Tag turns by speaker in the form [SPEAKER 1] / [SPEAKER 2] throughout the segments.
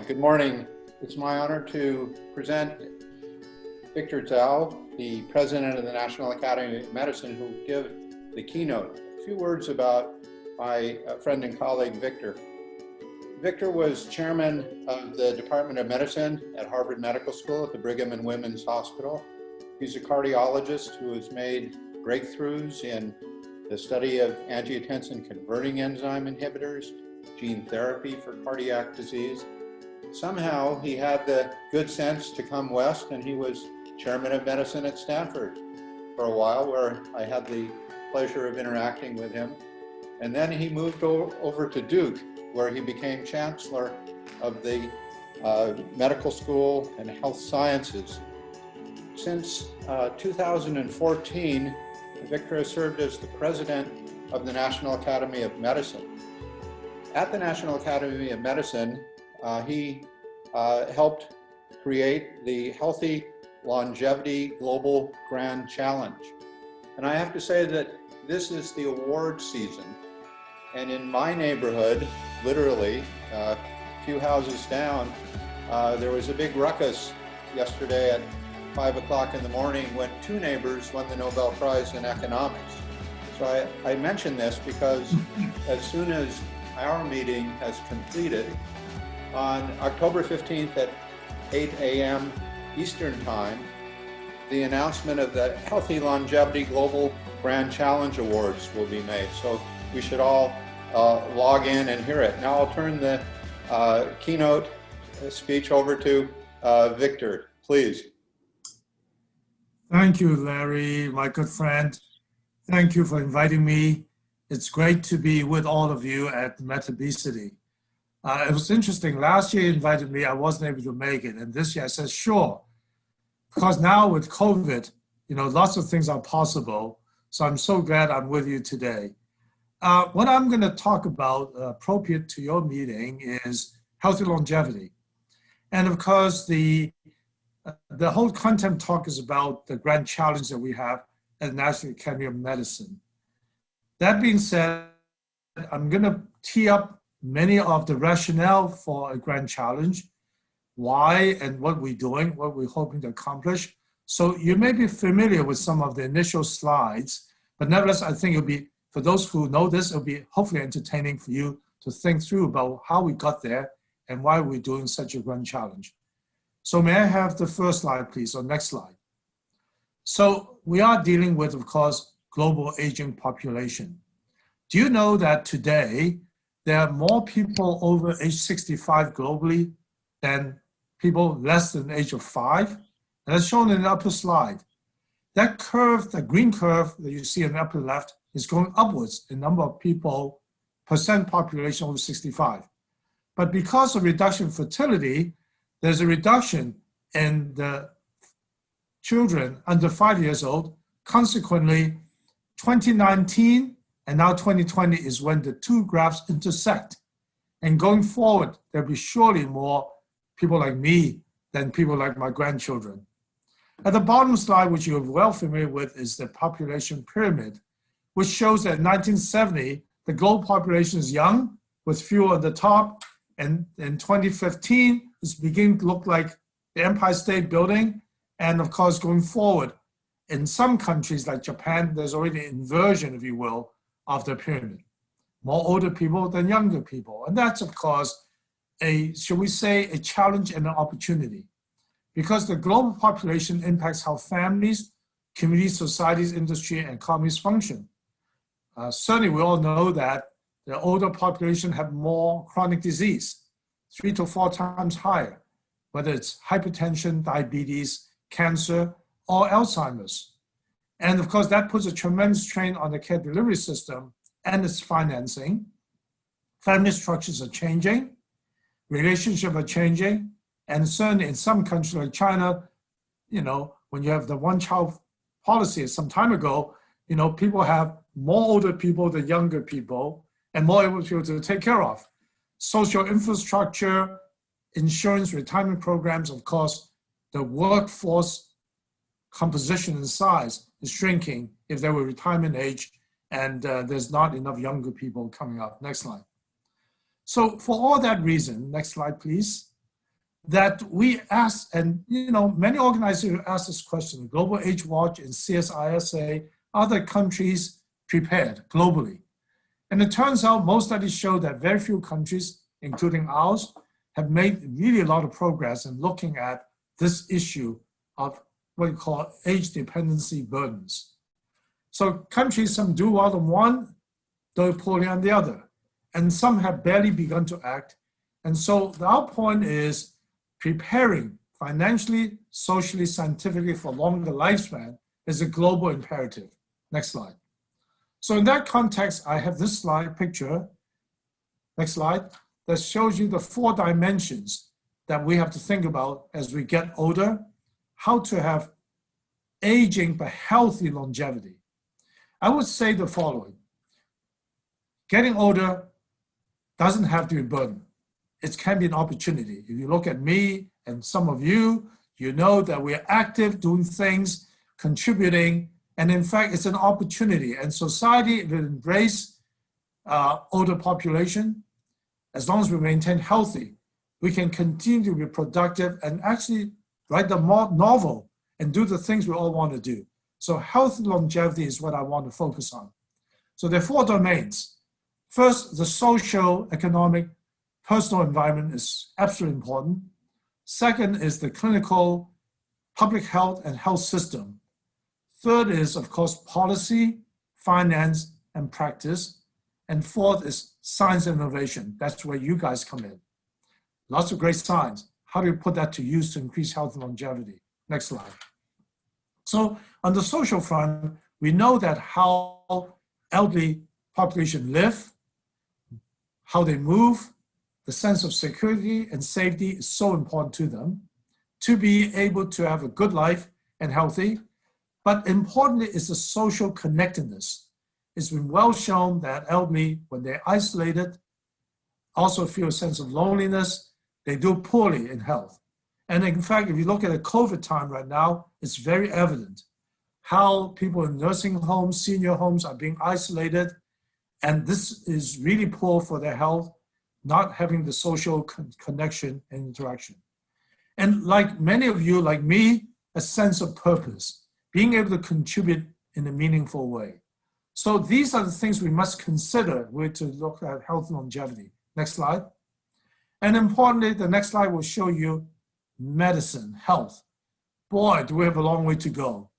[SPEAKER 1] Good morning. It's my honor to present Victor Dzau, the president of the National Academy of Medicine, who will give the keynote. A few words about my friend and colleague, Victor. Victor was chairman of the Department of Medicine at Harvard Medical School at the Brigham and Women's Hospital. He's a cardiologist who has made breakthroughs in the study of angiotensin converting enzyme inhibitors, gene therapy for cardiac disease. Somehow he had the good sense to come west, and he was chairman of medicine at Stanford for a while, where I had the pleasure of interacting with him. And then he moved over to Duke, where he became chancellor of the medical school and health sciences. Since 2014, Victor has served as the president of the National Academy of Medicine. At the National Academy of Medicine, he helped create the Healthy Longevity Global Grand Challenge. And I have to say that this is the award season. And in my neighborhood, literally a few houses down, there was a big ruckus yesterday at 5 o'clock in the morning when two neighbors won the Nobel Prize in economics. So I mention this because as soon as our meeting has completed, on October 15th at 8 a.m. Eastern Time, the announcement of the Healthy Longevity Global Grand Challenge Awards will be made. So we should all log in and hear it. Now I'll turn the keynote speech over to Victor, please.
[SPEAKER 2] Thank you, Larry, my good friend. Thank you for inviting me. It's great to be with all of you at Metabesity. It was interesting, last year you invited me, I wasn't able to make it. And this year I said, sure. Because now with COVID, lots of things are possible. So I'm so glad I'm with you today. What I'm gonna talk about appropriate to your meeting is healthy longevity. And of course, the whole content talk is about the grand challenge that we have at the National Academy of Medicine. That being said, I'm gonna tee up many of the rationale for a grand challenge, why and what we're doing, what we're hoping to accomplish. So you may be familiar with some of the initial slides, but nevertheless, I think it'll be, for those who know this, it'll be hopefully entertaining for you to think through about how we got there and why we're doing such a grand challenge. So may I have the first slide, please, or next slide. So we are dealing with, of course, global aging population. Do you know that today, there are more people over age 65 globally than people less than the age of 5? And that's shown in the upper slide. That curve, the green curve that you see in the upper left, is going upwards in number of people, percent population over 65. But because of reduction in fertility, there's a reduction in the children under 5 years old. Consequently, 2019 and now 2020 is when the two graphs intersect. And going forward, there'll be surely more people like me than people like my grandchildren. At the bottom slide, which you're well familiar with, is the population pyramid, which shows that in 1970, the global population is young, with fewer at the top, and in 2015, it's beginning to look like the Empire State Building. And of course, going forward, in some countries like Japan, there's already an inversion, if you will, of the pyramid. More older people than younger people. And that's, of course, should we say, a challenge and an opportunity. Because the global population impacts how families, communities, societies, industry, and economies function. Certainly, we all know that the older population have more chronic disease, 3 to 4 times higher, whether it's hypertension, diabetes, cancer, or Alzheimer's. And of course, that puts a tremendous strain on the care delivery system and its financing. Family structures are changing, relationships are changing, and certainly in some countries like China, when you have the one-child policy some time ago, people have more older people than younger people and more able people to take care of. Social infrastructure, insurance, retirement programs, of course, the workforce composition and size is shrinking if there were retirement age and there's not enough younger people coming up. Next slide. So for all that reason, next slide, please. that we ask, and many organizations ask this question, Global Age Watch and CSISA, other countries prepared globally? And it turns out most studies show that very few countries, including ours, have made really a lot of progress in looking at this issue of what we call age dependency burdens. So countries, some do well on one, do poorly on the other, and some have barely begun to act. And so our point is preparing financially, socially, scientifically for longer lifespan is a global imperative. Next slide. So in that context, I have this slide picture, next slide, that shows you the 4 dimensions that we have to think about as we get older, how to have aging but healthy longevity. I would say the following. Getting older doesn't have to be a burden. It can be an opportunity. If you look at me and some of you, you know that we're active, doing things, contributing, and in fact, it's an opportunity. And society will embrace older population. As long as we maintain healthy, we can continue to be productive and actually write the novel and do the things we all want to do. So health longevity is what I want to focus on. So there are 4 domains. First, the social, economic, personal environment is absolutely important. Second is the clinical, public health and health system. Third is, of course, policy, finance, and practice. And fourth is science and innovation. That's where you guys come in. Lots of great science. How do you put that to use to increase health and longevity? Next slide. So on the social front, we know that how elderly population live, how they move, the sense of security and safety is so important to them to be able to have a good life and healthy. But importantly is the social connectedness. It's been well shown that elderly, when they're isolated, also feel a sense of loneliness. They do poorly in health. And in fact, if you look at the COVID time right now, it's very evident how people in nursing homes, senior homes are being isolated. And this is really poor for their health, not having the social connection and interaction. And like many of you, like me, a sense of purpose, being able to contribute in a meaningful way. So these are the things we must consider when to look at health and longevity. Next slide. And importantly, the next slide will show you medicine, health. Boy, do we have a long way to go.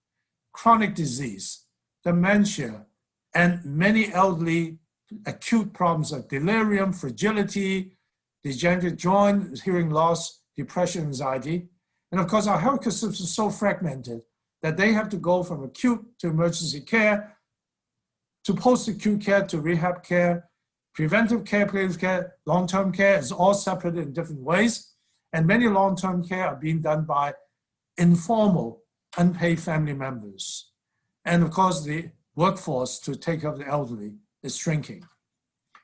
[SPEAKER 2] Chronic disease, dementia, and many elderly acute problems like delirium, fragility, degenerative joint, hearing loss, depression, anxiety. And of course, our healthcare system is so fragmented that they have to go from acute to emergency care, to post-acute care, to rehab care, preventive care, palliative care, long-term care is all separated in different ways. And many long-term care are being done by informal, unpaid family members. And of course, the workforce to take care of the elderly is shrinking.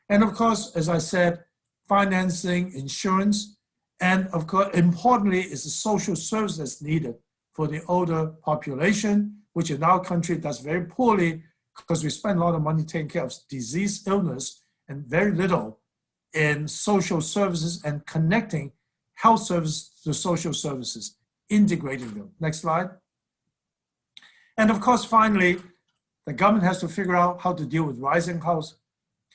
[SPEAKER 2] And of course, as I said, financing, insurance, and of course, importantly, is the social service that's needed for the older population, which in our country does very poorly because we spend a lot of money taking care of disease, illness, and very little in social services and connecting health services to social services, integrating them. Next slide. And of course, finally, the government has to figure out how to deal with rising health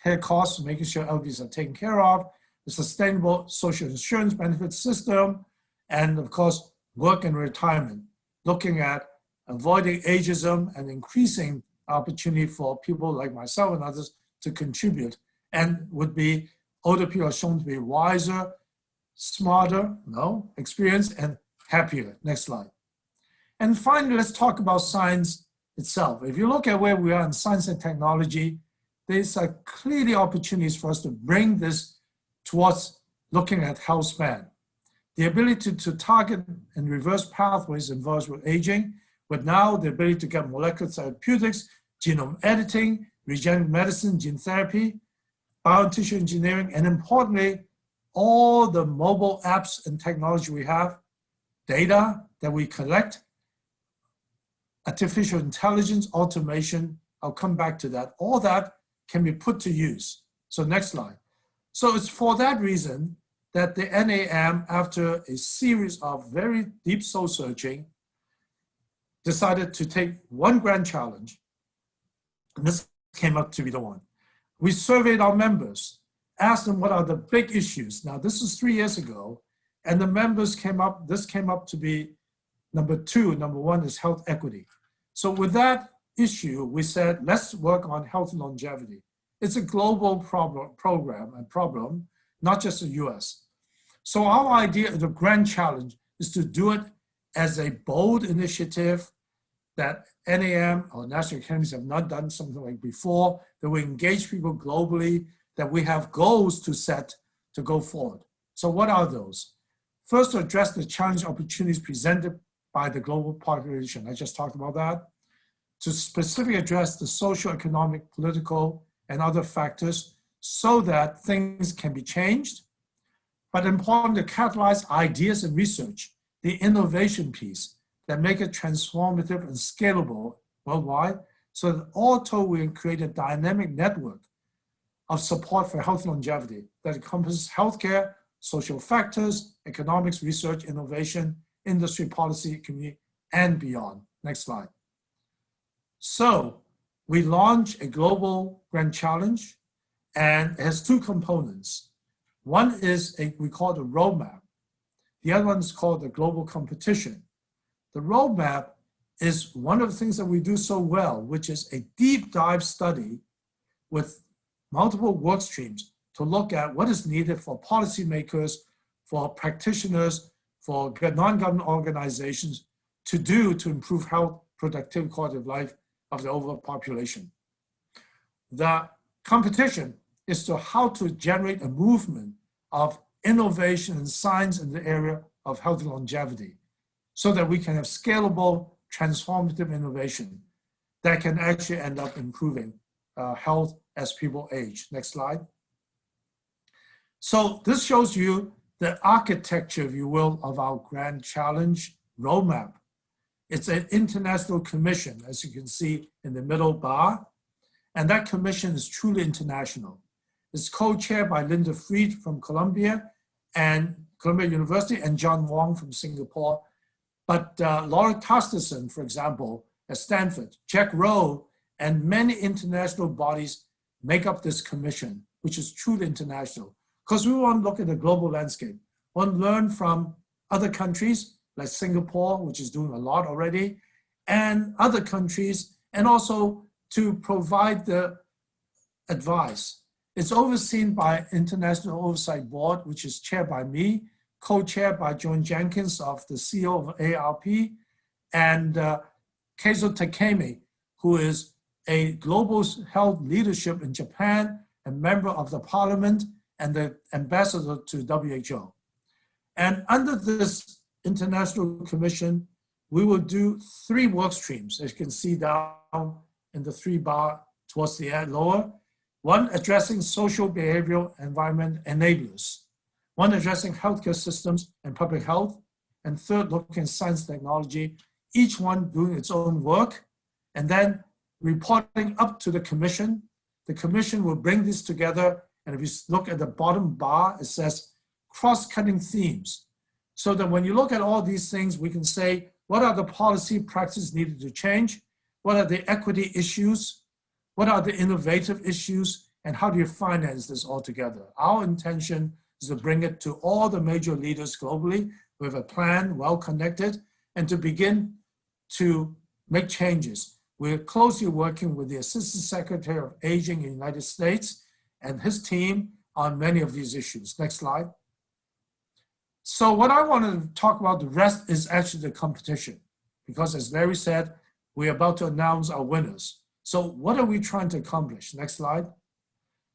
[SPEAKER 2] care costs, making sure elderly are taken care of, the sustainable social insurance benefit system, and of course, work and retirement, looking at avoiding ageism and increasing opportunity for people like myself and others to contribute, and would be older people are shown to be wiser, smarter, experienced, and happier. Next slide. And finally, let's talk about science itself. If you look at where we are in science and technology, there's clearly opportunities for us to bring this towards looking at Healthspan. The ability to target and reverse pathways involved with aging, but now the ability to get molecular therapeutics, genome editing, regenerative medicine, gene therapy, biotissue engineering, and importantly, all the mobile apps and technology we have, data that we collect, artificial intelligence, automation, I'll come back to that. All that can be put to use. So next slide. So it's for that reason that the NAM, after a series of very deep soul searching, decided to take one grand challenge, and this came up to be the one. We surveyed our members, asked them what are the big issues. Now, this is 3 years ago, and the members this came up to be number 2. Number 1 is health equity. So with that issue, we said, let's work on health longevity. It's a global problem, not just the US. So our idea of the grand challenge is to do it as a bold initiative that NAM or National Academies have not done something like before, that we engage people globally, that we have goals to set to go forward. So what are those? First, to address the challenge opportunities presented by the global population. I just talked about that. To specifically address the social, economic, political, and other factors so that things can be changed. But important to catalyze ideas and research, the innovation piece that make it transformative and scalable worldwide, so that all told we can create a dynamic network of support for health longevity that encompasses healthcare, social factors, economics, research, innovation, industry, policy, community, and beyond. Next slide. So we launched a global grand challenge, and it has 2 components. One is we call it a roadmap. The other one is called the global competition. The roadmap is one of the things that we do so well, which is a deep dive study with multiple work streams to look at what is needed for policymakers, for practitioners, for non-government organizations to do to improve health, productivity, quality of life of the overall population. The competition is to how to generate a movement of innovation and science in the area of health longevity so that we can have scalable, transformative innovation that can actually end up improving health as people age. Next slide. So this shows you the architecture, if you will, of our grand challenge roadmap. It's an international commission, as you can see in the middle bar, and that commission is truly international. It's co-chaired by Linda Fried from Columbia University and John Wong from Singapore. But Laura Carstensen, for example, at Stanford, Jack Rowe, and many international bodies make up this commission, which is truly international. Because we want to look at the global landscape. We want to learn from other countries, like Singapore, which is doing a lot already, and other countries, and also to provide the advice. It's overseen by International Oversight Board, which is chaired by me, co-chaired by Joan Jenkins of the CEO of ARP, and Keizo Takemi, who is a global health leadership in Japan, a member of the parliament, and the ambassador to WHO. And under this international commission, we will do 3 work streams, as you can see down in the 3 bar towards the end lower. 1, addressing social, behavioral, environment enablers. 1, addressing healthcare systems and public health. And 3rd, looking at science technology, each one doing its own work, and then reporting up to the commission. The commission will bring this together, and if you look at the bottom bar, it says cross-cutting themes. So that when you look at all these things, we can say, what are the policy practices needed to change? What are the equity issues? What are the innovative issues? And how do you finance this all together? Our intention is to bring it to all the major leaders globally with a plan, well connected, and to begin to make changes. We're closely working with the Assistant Secretary of Aging in the United States and his team on many of these issues. Next slide. So what I want to talk about, the rest is actually the competition, because as Larry said, we're about to announce our winners. So what are we trying to accomplish? Next slide.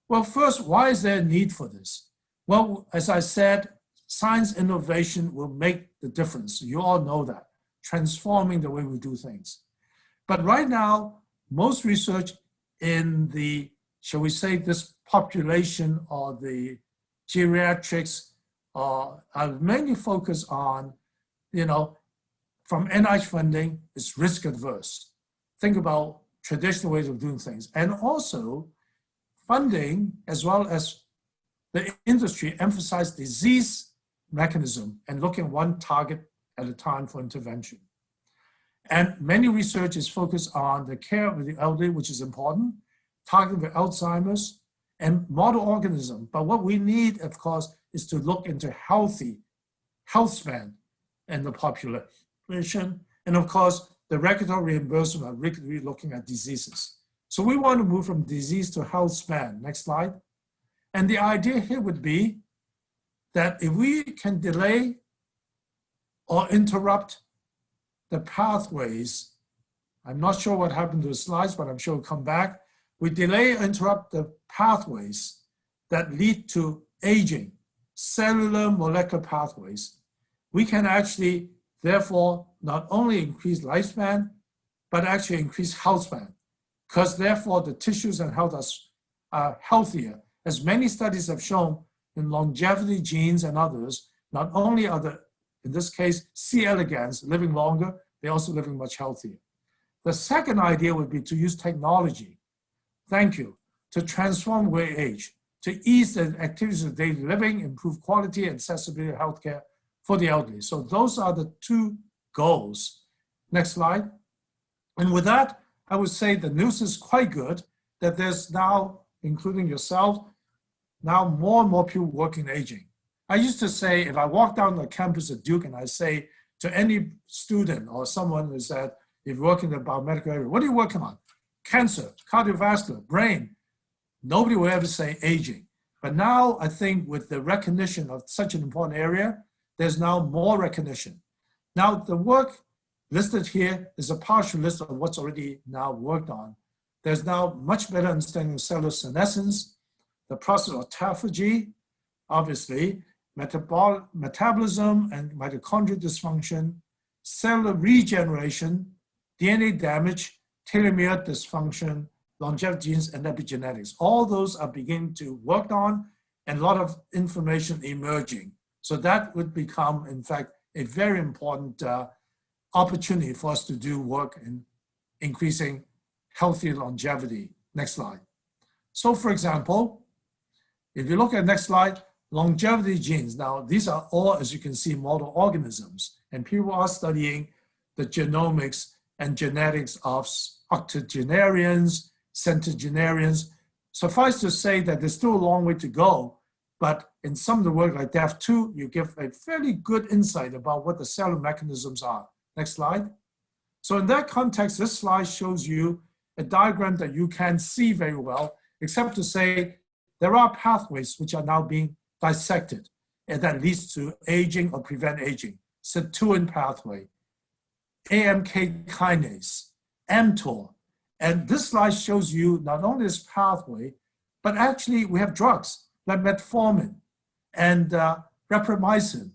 [SPEAKER 2] Well, first, why is there a need for this? Well, as I said, science innovation will make the difference. You all know that, transforming the way we do things. But right now, most research in the, shall we say, this population or the geriatrics are mainly focused on, from NIH funding, it's risk adverse. Think about traditional ways of doing things. And also funding, as well as the industry emphasized disease mechanism and looking at one target at a time for intervention. And many research is focused on the care of the elderly, which is important, targeting the Alzheimer's and model organism. But what we need, of course, is to look into healthy health span in the population. And of course, the regulatory reimbursement are regularly looking at diseases. So we want to move from disease to health span. Next slide. And the idea here would be that if we can delay or interrupt the pathways, I'm not sure what happened to the slides, but I'm sure it'll come back. We delay or interrupt the pathways that lead to aging, cellular molecular pathways. We can actually, therefore, not only increase lifespan, but actually increase health span, because therefore the tissues and health are healthier. As many studies have shown in longevity genes and others, not only are the, in this case, C. elegans living longer, they're also living much healthier. The second idea would be to use technology, thank you, to transform we age, to ease the activities of daily living, improve quality and accessibility of healthcare for the elderly. So those are the two goals. Next slide. And with that, I would say the news is quite good that there's now, including yourself, now more and more people working in aging. I used to say, if I walk down the campus at Duke and I say to any student or someone who said, if you're working in the biomedical area, what are you working on? Cancer, cardiovascular, brain. Nobody will ever say aging. But now I think with the recognition of such an important area, there's now more recognition. Now the work listed here is a partial list of what's already now worked on. There's now much better understanding of cellular senescence, the process of autophagy, obviously, metabolism and mitochondrial dysfunction, cellular regeneration, DNA damage, telomere dysfunction, longevity genes, and epigenetics. All those are beginning to work on and a lot of information emerging. So that would become, in fact, a very important opportunity for us to do work in increasing healthy longevity. Next slide. So for example, if you look at next slide, longevity genes. Now, these are all, as you can see, model organisms. And people are studying the genomics and genetics of octogenarians, centenarians. Suffice to say that there's still a long way to go, but in some of the work like DEF2, you give a fairly good insight about what the cellular mechanisms are. Next slide. So in that context, this slide shows you a diagram that you can see very well, except to say there are pathways which are now being dissected, and that leads to aging or prevent aging. Sirtuin pathway, AMK kinase, mTOR. And this slide shows you not only this pathway, but actually we have drugs like metformin and rapamycin,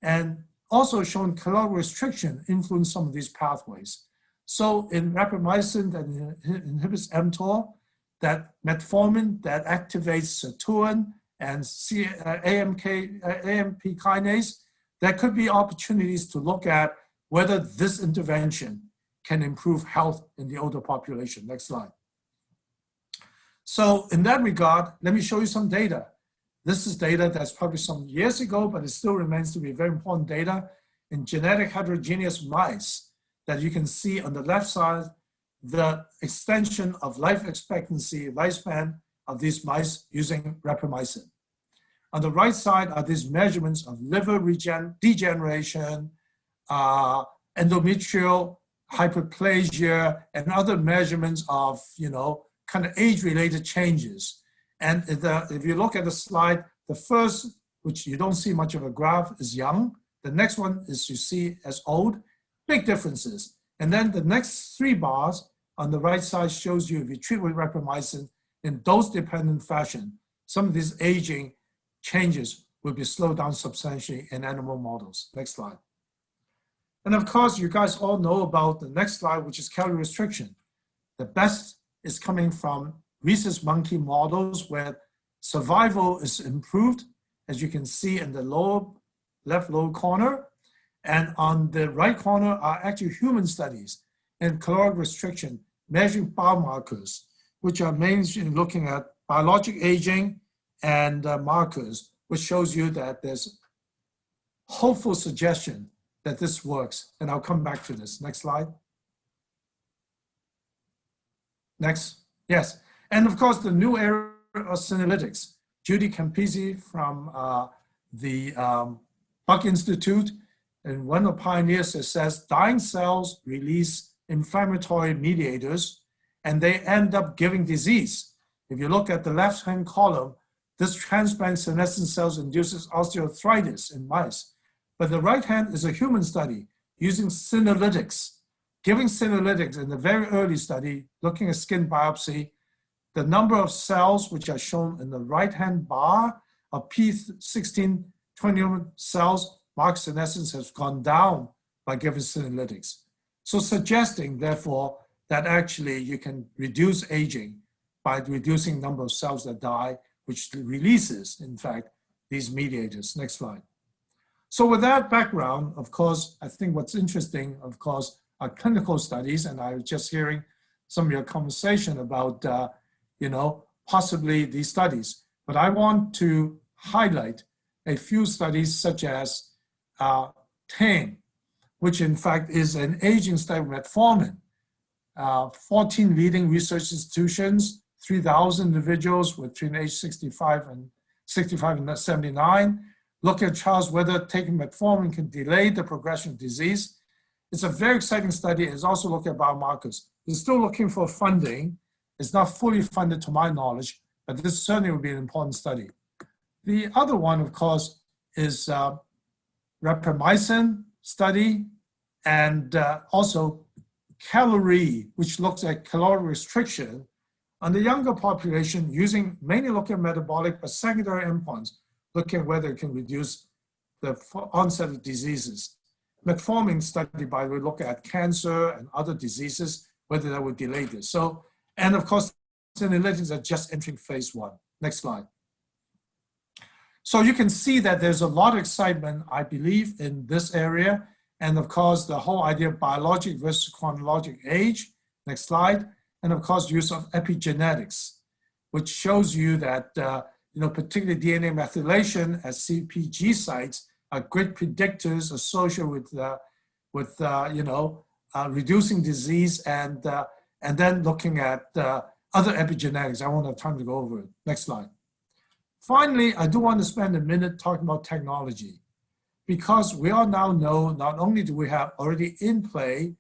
[SPEAKER 2] and also shown caloric restriction influence some of these pathways. So in rapamycin that inhibits mTOR, that metformin that activates sirtuin and AMP kinase, there could be opportunities to look at whether this intervention can improve health in the older population. Next slide. So in that regard, let me show you some data. This is data that's published some years ago, but it still remains to be very important data in genetic heterogeneous mice that you can see on the left side, the extension of life expectancy, lifespan of these mice using rapamycin. On the right side are these measurements of liver degeneration, endometrial hyperplasia, and other measurements of, kind of age-related changes. And if you look at the slide, the first, which you don't see much of a graph, is young. The next one is you see as old, big differences. And then the next three bars on the right side shows you if you treat with rapamycin in dose-dependent fashion, some of these aging changes will be slowed down substantially in animal models. Next slide. And of course, you guys all know about the next slide, which is calorie restriction. The best is coming from rhesus monkey models where survival is improved, as you can see in the left lower corner. And on the right corner are actually human studies and caloric restriction, measuring biomarkers, which are mainly looking at biologic aging and markers, which shows you that there's hopeful suggestion that this works. And I'll come back to this. Next slide. Next. Yes. And of course, the new area of senolytics. Judy Campisi from the Buck Institute, and one of the pioneers that says dying cells release inflammatory mediators and they end up giving disease. If you look at the left-hand column, this transplant senescent cells induces osteoarthritis in mice. But the right hand is a human study using senolytics, giving senolytics in the very early study, looking at skin biopsy, the number of cells which are shown in the right-hand bar of P16 20 cells, marked senescence has gone down by giving senolytics. So suggesting, therefore, that actually you can reduce aging by reducing number of cells that die, which releases, in fact, these mediators. Next slide. So with that background, of course, I think what's interesting, of course, are clinical studies, and I was just hearing some of your conversation about, possibly these studies. But I want to highlight a few studies such as TAME, which in fact is an aging study of metformin. 14 leading research institutions, 3,000 individuals between age 65 and 79, look at trials whether taking metformin can delay the progression of disease. It's a very exciting study. It's also looking at biomarkers. It's still looking for funding. It's not fully funded to my knowledge, but this certainly would be an important study. The other one, of course, is rapamycin study, and also Caloric, which looks at caloric restriction on the younger population, using mainly looking at metabolic, but secondary endpoints, looking at whether it can reduce the onset of diseases. Metformin study, by the way, look at cancer and other diseases, whether that would delay this. So, and of course, senolytics are just entering phase 1. Next slide. So you can see that there's a lot of excitement, I believe, in this area. And of course, the whole idea of biologic versus chronologic age. Next slide. And of course, use of epigenetics, which shows you that, particularly DNA methylation at CPG sites are great predictors associated with reducing disease, and then looking at other epigenetics. I won't have time to go over it. Next slide. Finally, I do want to spend a minute talking about technology, because we all now know not only do we have already in play,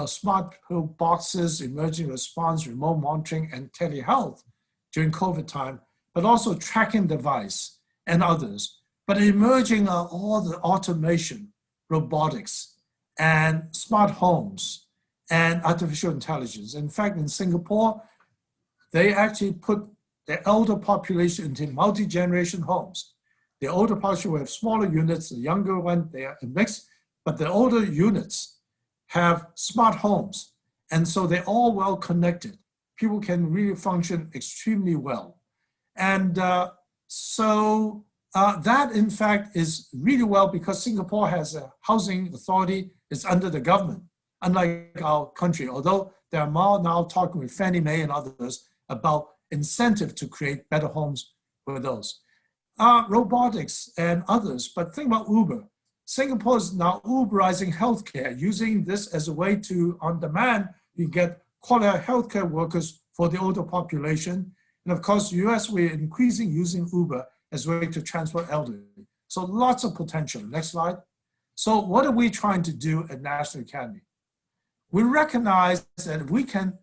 [SPEAKER 2] smart pill boxes, emerging response, remote monitoring, and telehealth during COVID time, but also tracking device and others. But emerging are all the automation, robotics, and smart homes, and artificial intelligence. In fact, in Singapore, they actually put the elder population into multi-generation homes. The older population will have smaller units, the younger one, they are mixed, but the older units have smart homes. And so they're all well connected. People can really function extremely well. And that, in fact, is really well because Singapore has a housing authority, it's under the government, unlike our country, although there are more now talking with Fannie Mae and others about incentive to create better homes for those. Robotics and others, but think about Uber. Singapore is now Uberizing healthcare, using this as a way to, on demand, you get quality healthcare workers for the older population. And of course, US, we're increasing using Uber as a way to transfer elderly. So lots of potential. Next slide. So what are we trying to do at National Academy? We recognize that if we can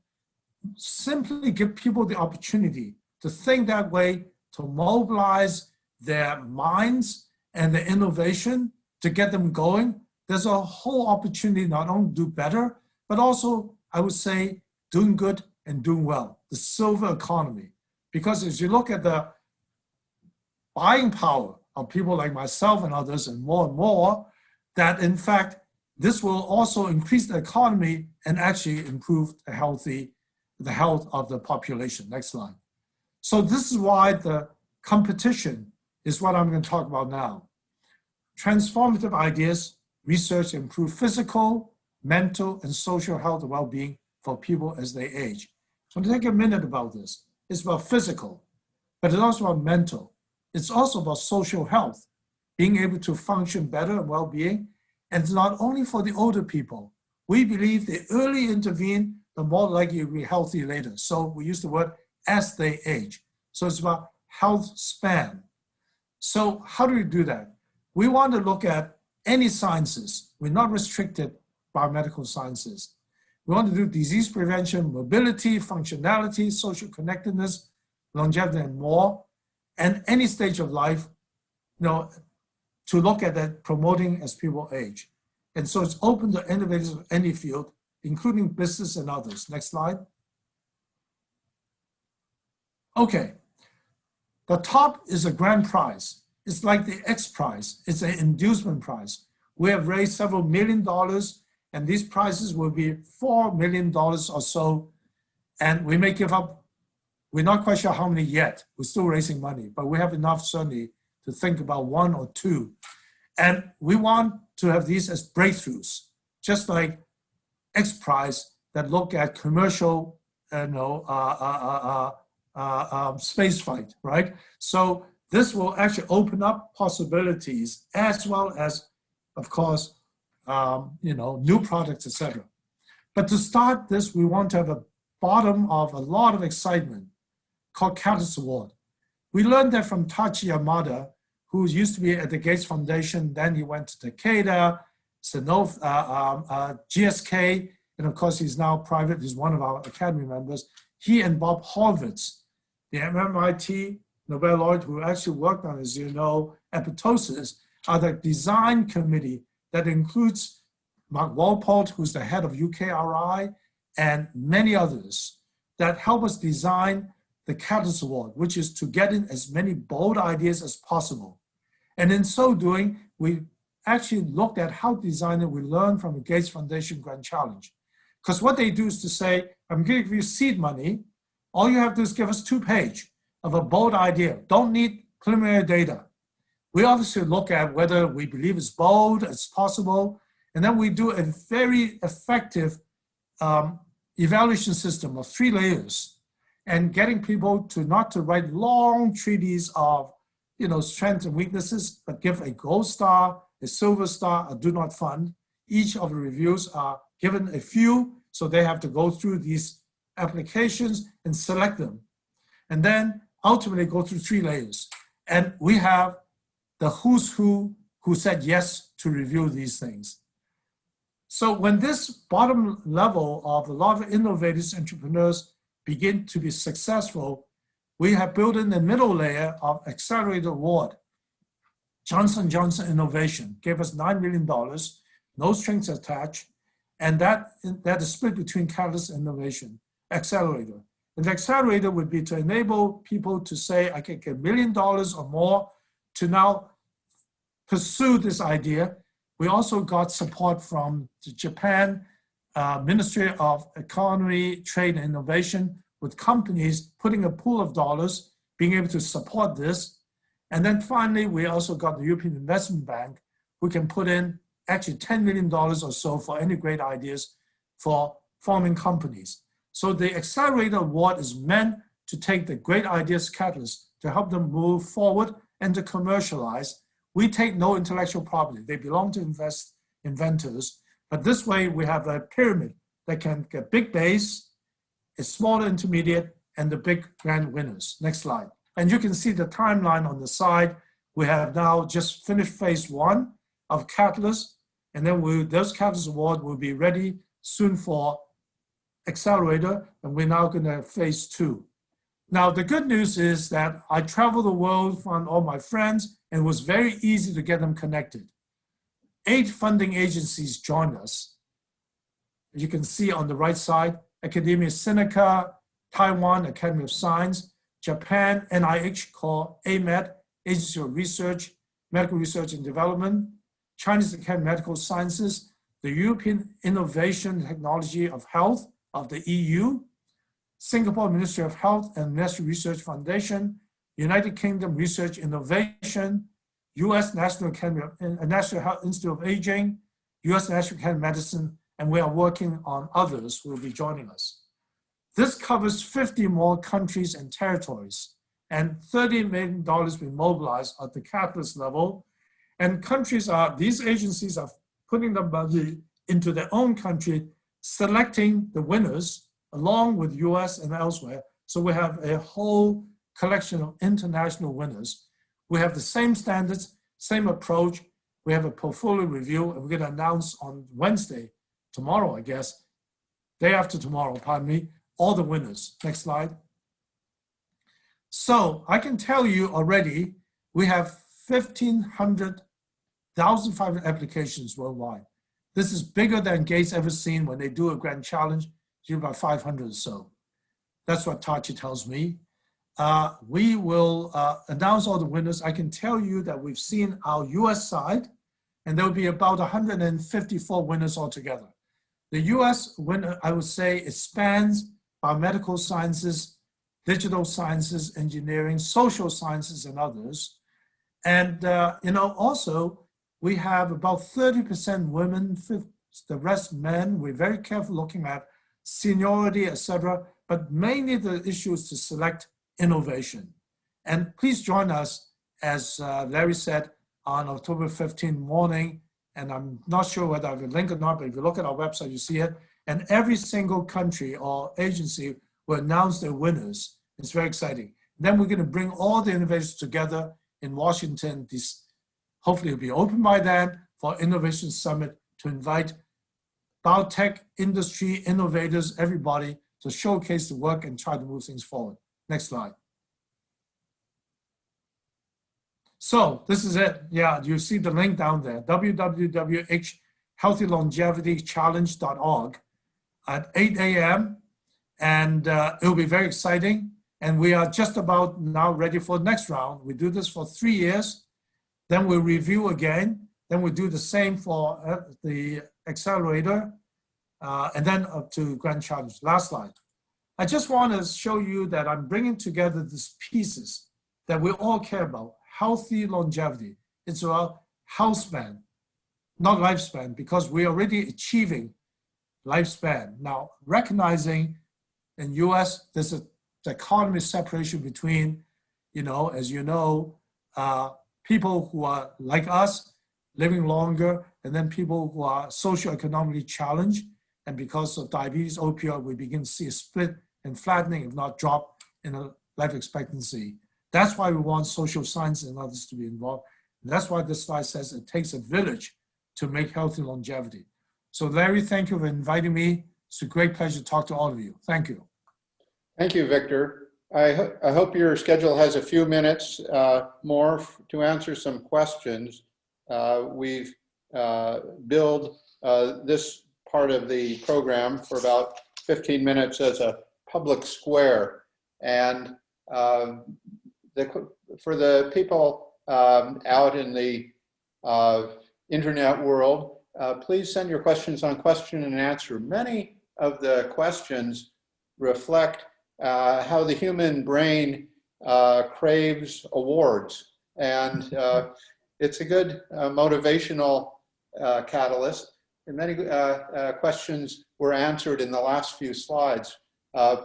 [SPEAKER 2] simply give people the opportunity to think that way, to mobilize their minds and their innovation to get them going, there's a whole opportunity not only to do better, but also, I would say, doing good and doing well, the silver economy. Because as you look at the buying power of people like myself and others, and more, that in fact, this will also increase the economy and actually improve the health of the population. Next slide. So this is why the competition is what I'm going to talk about now. Transformative ideas, research improve physical, mental, and social health and well-being for people as they age. So I'm going to take a minute about this. It's about physical. but it's also about mental. It's also about social health, being able to function better and well-being. And it's not only for the older people. We believe the earlier intervene, the more likely you'll be healthy later. So we use the word as they age. So it's about health span. So how do we do that? We want to look at any sciences. We're not restricted by medical sciences. We want to do disease prevention, mobility, functionality, social connectedness, longevity, and more, and any stage of life, to look at that promoting as people age. And so it's open to innovators of any field, including business and others. Next slide. Okay, the top is a grand prize. It's like the X Prize. It's an inducement prize. We have raised several $1 million, and these prizes will be $4 million or so. And we may give up, we're not quite sure how many yet. We're still raising money, but we have enough certainly to think about 1 or 2. And we want to have these as breakthroughs, just like X Prize that look at commercial, space flight, right? So this will actually open up possibilities as well as, of course, new products, etc. But to start this, we want to have a bottom of a lot of excitement called Catalyst Award. We learned that from Tachi Yamada, who used to be at the Gates Foundation, then he went to Takeda, Sanofi, GSK, and of course he's now private, he's one of our Academy members. He and Bob Horvitz, the MIT Nobel laureate who actually worked on, as you know, apoptosis, are the design committee that includes Mark Walpole, who's the head of UKRI, and many others that help us design the Catalyst Award, which is to get in as many bold ideas as possible. And in so doing, we actually looked at how to design it. We learned from the Gates Foundation Grand Challenge. Because what they do is to say, I'm going to give you seed money. All you have to do is give us 2 pages of a bold idea. Don't need preliminary data. We obviously look at whether we believe it's bold, it's possible, and then we do a very effective evaluation system of 3 layers and getting people to not to write long treatises of strengths and weaknesses, but give a gold star, a silver star, a do not fund. Each of the reviews are given a few, so they have to go through these applications and select them. And then ultimately go through 3 layers. And we have the who's who said yes to review these things. So when this bottom level of a lot of innovators, entrepreneurs begin to be successful, we have built in the middle layer of Accelerator Award. Johnson & Johnson Innovation gave us $9 million, no strings attached, and that is split between Catalyst and Innovation, Accelerator. And the Accelerator would be to enable people to say, I can get $1 million or more to now pursue this idea. We also got support from the Japan Ministry of Economy, Trade, and Innovation, with companies putting a pool of dollars, being able to support this. And then finally, we also got the European Investment Bank, who can put in actually $10 million or so for any great ideas for forming companies. So the Accelerator Award is meant to take the great ideas catalysts to help them move forward and to commercialize. We take no intellectual property. They belong to inventors. But this way, we have a pyramid that can get big base, a smaller intermediate, and the big grand winners. Next slide. And you can see the timeline on the side. We have now just finished phase 1 of Catalyst, and then those Catalyst Award will be ready soon for Accelerator, and we're now going to have phase 2. Now, the good news is that I traveled the world, found all my friends, and it was very easy to get them connected. 8 funding agencies joined us. You can see on the right side, Academia Sinica, Taiwan Academy of Science, Japan, NIH called AMED, Agency for Research, Medical Research and Development, Chinese Academy of Medical Sciences, the European Innovation and Technology of Health of the EU, Singapore Ministry of Health and National Research Foundation, United Kingdom Research Innovation, US National Academy of National Health Institute of Aging, US National Academy of Medicine, and we are working on others who will be joining us. This covers 50 more countries and territories. and $30 million been mobilized at the catalyst level. And these agencies are putting the money into their own country, selecting the winners along with US and elsewhere. So we have a whole collection of international winners. We have the same standards, same approach. We have a portfolio review, and we're going to announce on Wednesday, tomorrow, I guess, day after tomorrow, pardon me, all the winners. Next slide. So I can tell you already, we have 1,500 applications worldwide. This is bigger than Gates ever seen when they do a grand challenge, do about 500 or so. That's what Tachi tells me. We will announce all the winners. I can tell you that we've seen our US side, and there will be about 154 winners altogether. The US winner, I would say, it spans biomedical sciences, digital sciences, engineering, social sciences, and others. And also, we have about 30% women, the rest men. We're very careful looking at seniority, etc. But mainly the issue is to select innovation. And please join us, as Larry said, on October 15 morning. And I'm not sure whether I have a link or not, but if you look at our website, you see it. And every single country or agency will announce their winners. It's very exciting. Then we're going to bring all the innovators together in Washington. Hopefully it'll be open by then for Innovation Summit to invite biotech industry, innovators, everybody to showcase the work and try to move things forward. Next slide. So this is it. Yeah, you see the link down there, www.healthylongevitychallenge.org at 8 a.m. And it'll be very exciting. And we are just about now ready for the next round. We do this for 3 years. Then we'll review again. Then we'll do the same for the accelerator. And then up to grand challenge. Last slide. I just want to show you that I'm bringing together these pieces that we all care about. Healthy longevity. It's about healthspan, not lifespan, because we're already achieving lifespan. Now, recognizing in US, there's a dichotomy separation between, as you know, people who are like us, living longer, and then people who are socioeconomically challenged. And because of diabetes, opioid, we begin to see a split and flattening, if not drop, in a life expectancy. That's why we want social science and others to be involved. And that's why this slide says it takes a village to make healthy longevity. So Larry, thank you for inviting me. It's a great pleasure to talk to all of you. Thank you.
[SPEAKER 1] Thank you, Victor. I hope your schedule has a few minutes more to answer some questions. We've billed this part of the program for about 15 minutes as a public square. And for the people out in the internet world, please send your questions on question and answer. Many of the questions reflect how the human brain craves awards. And it's a good motivational catalyst. And many questions were answered in the last few slides.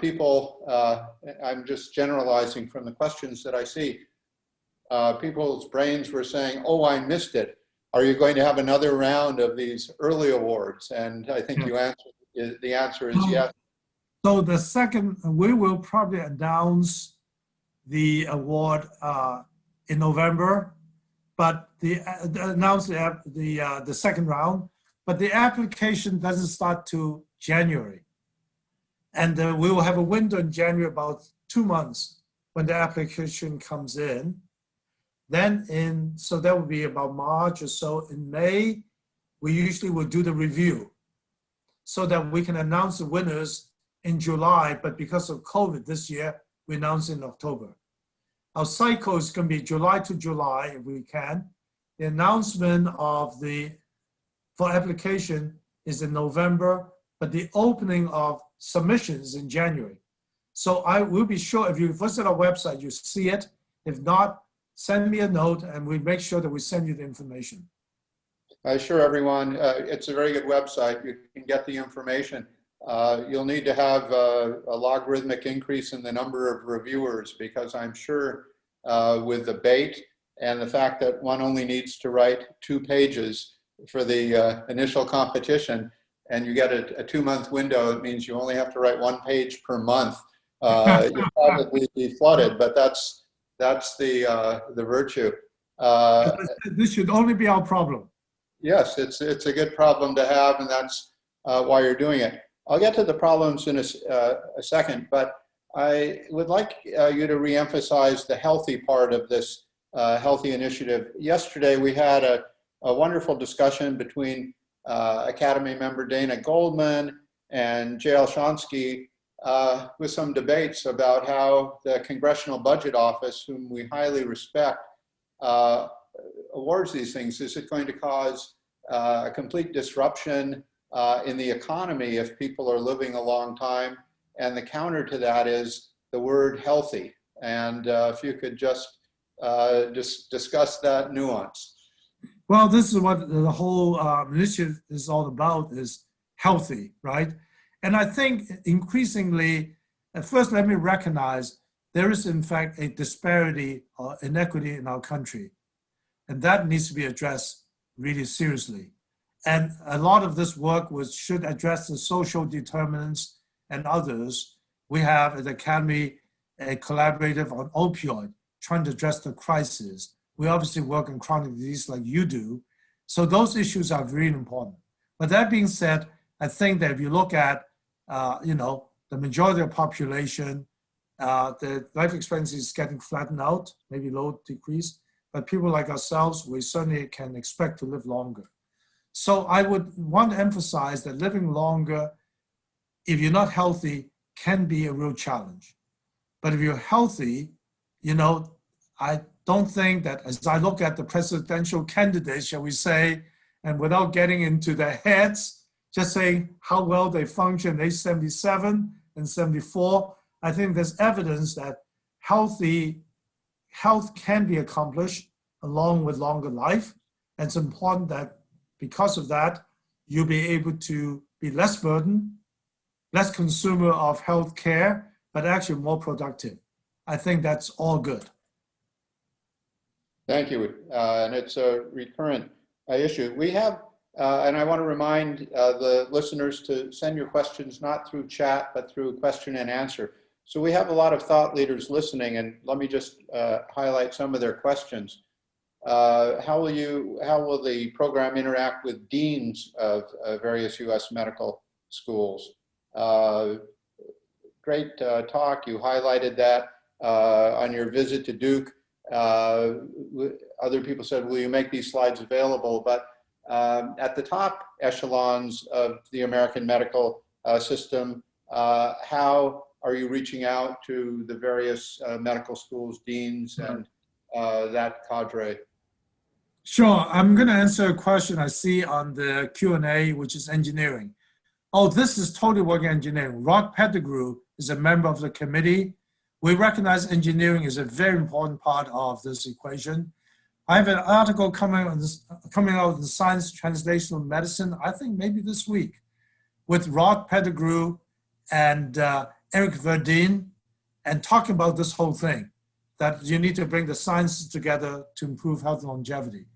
[SPEAKER 1] People, I'm just generalizing from the questions that I see, people's brains were saying, oh, I missed it. Are you going to have another round of these early awards? And I think you answered, the answer is yes.
[SPEAKER 2] So the second, we will probably announce the award in November, but announce the second round, but the application doesn't start till January. And we will have a window in January, about 2 months, when the application comes in. Then so that would be about March or so. In May, we usually will do the review so that we can announce the winners in July, but because of COVID this year, we announce in October. Our cycle is going to be July to July, if we can. The announcement for application is in November, but the opening of submissions in January. So I will be sure, if you visit our website, you see it. If not, send me a note and we make sure that we send you the information.
[SPEAKER 1] I assure everyone, it's a very good website. You can get the information. you'll need to have a logarithmic increase in the number of reviewers, because I'm sure with the bait and the fact that one only needs to write 2 pages for the initial competition, and you get a 2-month window, it means you only have to write 1 page per month. You'll probably be flooded, but that's the virtue.
[SPEAKER 2] This should only be our problem.
[SPEAKER 1] Yes, it's a good problem to have, and that's why you're doing it. I'll get to the problems in a second, but I would like you to reemphasize the healthy part of this healthy initiative. Yesterday, we had a wonderful discussion between Academy member Dana Goldman and J.L. Shonsky with some debates about how the Congressional Budget Office, whom we highly respect, awards these things. Is it going to cause a complete disruption in the economy if people are living a long time? And the counter to that is the word healthy. And if you could just discuss that nuance.
[SPEAKER 2] Well, this is what the whole initiative is all about, is healthy, right? And I think increasingly, at first let me recognize there is in fact a disparity or inequity in our country. And that needs to be addressed really seriously. And a lot of this work should address the social determinants and others. We have at the Academy a collaborative on opioid, trying to address the crisis. We obviously work in chronic disease like you do. So those issues are very important. But that being said, I think that if you look at, the majority of the population, the life expectancy is getting flattened out, maybe low decrease, but people like ourselves, we certainly can expect to live longer. So I would want to emphasize that living longer, if you're not healthy, can be a real challenge. But if you're healthy, I don't think that, as I look at the presidential candidates, shall we say, and without getting into their heads, just saying how well they function at age 77 and 74, I think there's evidence that health can be accomplished along with longer life. And it's important that because of that, you'll be able to be less burdened, less consumer of health care, but actually more productive. I think that's all good.
[SPEAKER 1] Thank you. And it's a recurrent issue. We have, and I want to remind the listeners to send your questions not through chat, but through question and answer. So we have a lot of thought leaders listening, and let me just highlight some of their questions. How will the program interact with deans of various U.S. medical schools? Great talk. You highlighted that on your visit to Duke. Other people said, will you make these slides available? But at the top echelons of the American medical system, how are you reaching out to the various medical schools, deans, and that cadre?
[SPEAKER 2] Sure, I'm going to answer a question I see on the Q&A, which is engineering. Oh, this is totally working engineering. Rod Pettigrew is a member of the committee. We recognize engineering is a very important part of this equation. I have an article coming out in Science Translational Medicine, I think maybe this week, with Rod Pettigrew and Eric Verdin, and talking about this whole thing, that you need to bring the sciences together to improve health and longevity.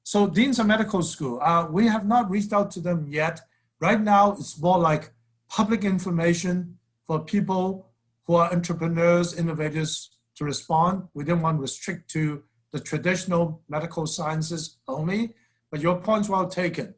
[SPEAKER 2] So deans of medical school, we have not reached out to them yet. Right now, it's more like public information for people who are entrepreneurs, innovators to respond. We didn't want to restrict to the traditional medical sciences only, but your point's well taken.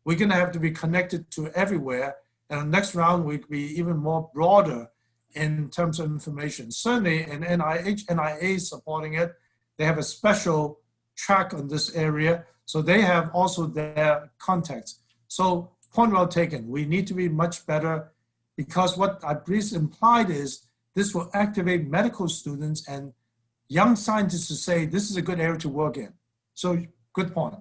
[SPEAKER 2] We're gonna have to be connected to everywhere, and the next round will be even more broader in terms of information. Certainly in NIA is supporting it. They have a special track on this area, so they have also their contacts. So point well taken, we need to be much better, because what I briefly implied is this will activate medical students and young scientists to say, this is a good area to work in. So good point.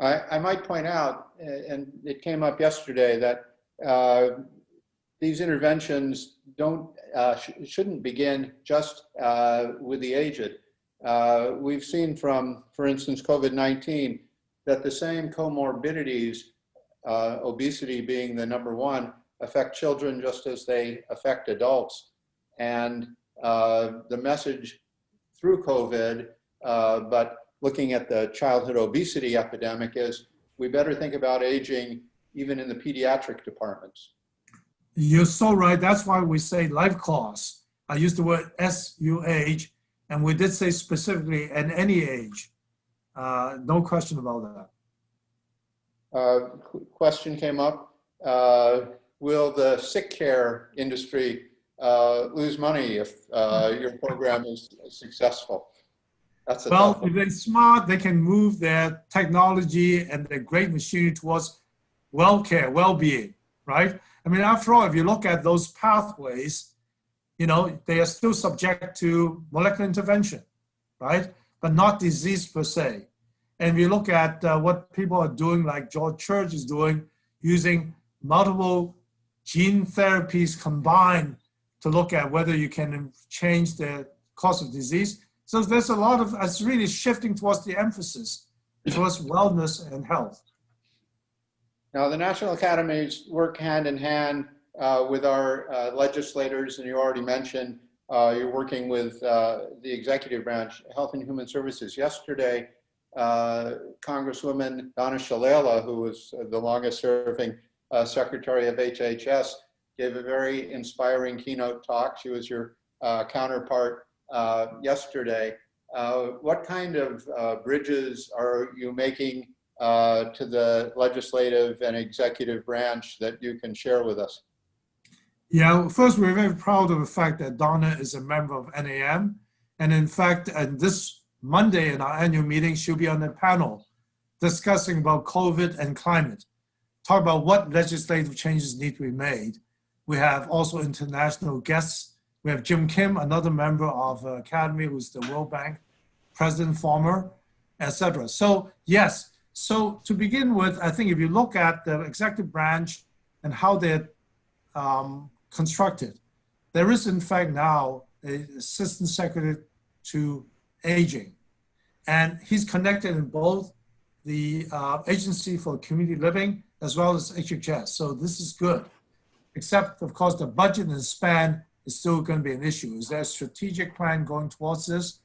[SPEAKER 1] I might point out, and it came up yesterday, that these interventions shouldn't begin just with the aged. We've seen from, for instance, COVID-19, that the same comorbidities, obesity being the number one, affect children just as they affect adults. And the message through COVID, but looking at the childhood obesity epidemic, is we better think about aging even in the pediatric departments.
[SPEAKER 2] You're so right. That's why we say life course. I used the word SUH, and we did say specifically at any age. No question about that.
[SPEAKER 1] Question came up. Will the sick care industry lose money if your program is successful? That's a
[SPEAKER 2] Well,
[SPEAKER 1] tough one.
[SPEAKER 2] if they're smart, they can move their technology and their great machinery towards well-care, well-being, right? I mean, after all, if you look at those pathways, you know, they are still subject to molecular intervention, right? But not disease per se. And if you look at what people are doing, like George Church is doing, using multiple gene therapies combined to look at whether you can change the cause of disease. So there's a lot of, it's really shifting towards the emphasis towards wellness and health.
[SPEAKER 1] Now, the National Academies work hand in hand with our legislators, and you already mentioned you're working with the executive branch, Health and Human Services. Yesterday, Congresswoman Donna Shalala, who was the longest serving Secretary of HHS, gave a very inspiring keynote talk. She was your counterpart yesterday. What kind of bridges are you making to the legislative and executive branch that you can share with us?
[SPEAKER 2] Yeah, first, we're very proud of the fact that Donna is a member of NAM. And in fact, this Monday in our annual meeting, she'll be on the panel discussing about COVID and climate, talk about what legislative changes need to be made. We have also international guests. We have Jim Kim, another member of Academy, who's the World Bank president, former, etc. So yes, so to begin with, I think if you look at the executive branch and how they're constructed, there is in fact now an assistant secretary to aging, and he's connected in both the Agency for Community Living as well as HHS. So this is good, except of course the budget and span is still going to be an issue. Is there a strategic plan going towards this?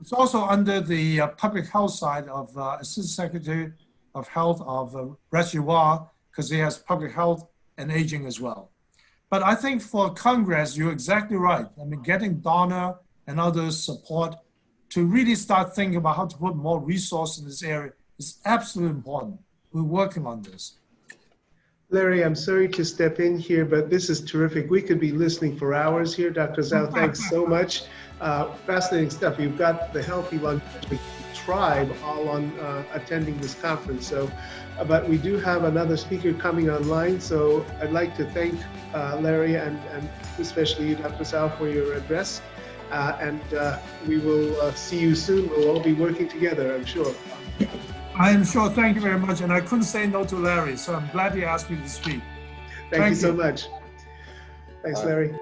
[SPEAKER 2] It's also under the public health side of Assistant Secretary of Health of Reggie, because he has public health and aging as well. But I think for Congress, you're exactly right. I mean, getting Donna and others support to really start thinking about how to put more resources in this area is absolutely important. We're working on this.
[SPEAKER 3] Larry, I'm sorry to step in here, but this is terrific. We could be listening for hours here. Dr. Dzau, thanks so much. Fascinating stuff. You've got the Healthy Lunch tribe all on attending this conference. So, but we do have another speaker coming online. So I'd like to thank Larry and especially you, Dr. Dzau, for your address. And we will see you soon. We'll all be working together, I'm sure.
[SPEAKER 2] I am sure. Thank you very much. And I couldn't say no to Larry, so I'm glad he asked me to speak.
[SPEAKER 3] Thank you so much. Thanks, Larry.